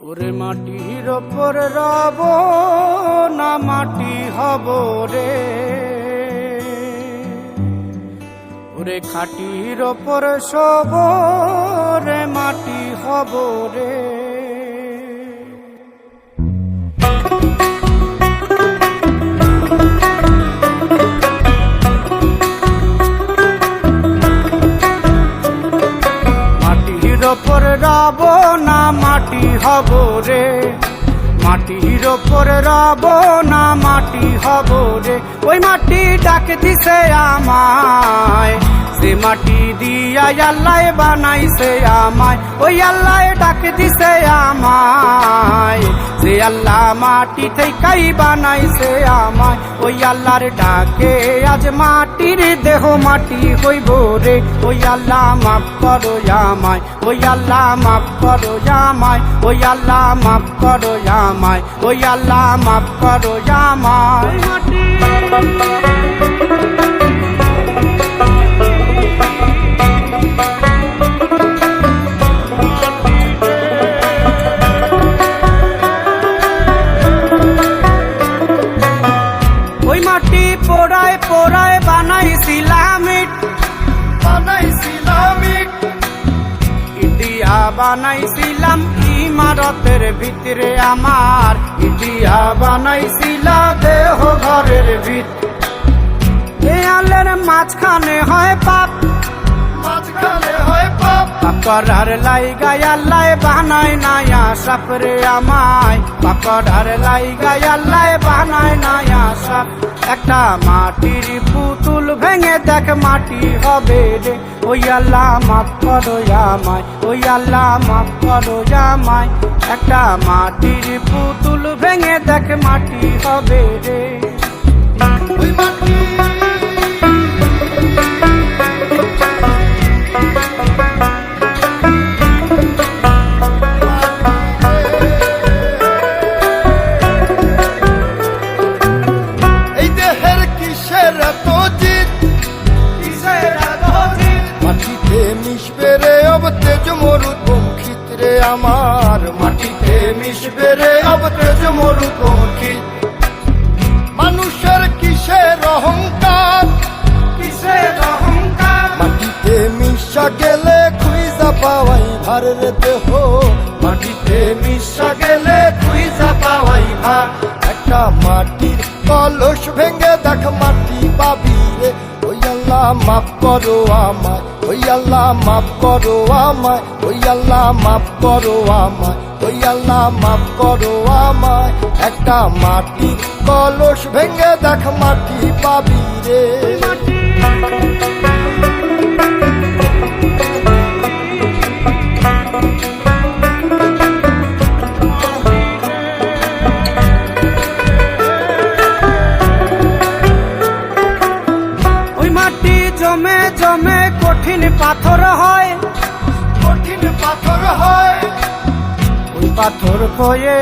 ওরে মাটির ওপর রব না মাটি হব রে, ওরে খাটির ওপর সব রে মাটি হব রে। মাটির ওপর রব না মাটি হব রে, মাটির ওপর রব না মাটি হব রে। ওই মাটি ডাক দিছে আমায়, সে মাটি দিয়া আল্লাহ বানাইছে আমায়। ওই আল্লাহ ডাক দিছে আমায়, যে আল্লাহ মাটি থেকেই বানাইছে আমায়। ওই আল্লাহর ডাকে আজ মাটির দেহ মাটি হইব রে। ওই আল্লাহ মাফ করো আমায়, ওই আল্লাহ মাফ করো আমায়, ওই আল্লাহ মাফ করো আমায়, ওই আল্লাহ মাফ করো আমায়। ওই মাটি পোড়ায় পোড়ায় বানাইছিলাম ইট, বানাইছিলাম ইট, ইটিয়া বানাইছিলাম ইমারতের ভিতরে আমার, ইটিয়া বানাইছিলাম দেহ ঘরের ভিত। দেয়ালের মাঝখানে হয় পাপ, মাঝখানে হয় পাপ, পাকড়ার লাইগায় আল্লাহ বানায় নায়া সাপ রে আমায়। পাকড়ার লাইগায় আল্লাহ বানায় নায়া সাপ। একটা মাটির পুতুল ভেঙে দেখ মাটি হবে রে। ওই আল্লাহ মাফ করো আমায়, ওই আল্লাহ মাফ করো আমায়। একটা মাটির পুতুল ভেঙে দেখ মাটি হবে রে। ওই মাটি আমার, মাটিতে মিশবে রে অব তেজ মরুপঙ্খিত। মানুষের কিসের অহংকার, কিসের অহংকার, মাটিতে মিশা গেলে খুঁজা পাওয়াই ভার রে দেহ। মাটিতে মিশা গেলে খুঁজা পাওয়াই ভার। একটা মাটির কলস ভেঙে দেখ মাটি পাবি রে। ওই আল্লাহ মাফ করো আমায়, ওই আল্লাহ মাফ করো আমায়, ওই আল্লাহ মাফ করো আমায়, ওই আল্লাহ মাফ করো আমায়। একটা মাটির কলস ভেঙে দেখ মাটি পাবি রে। জমে জমে কঠিন পাথর হয়, কঠিন পাথর হয়। ওই পাথর কয়ে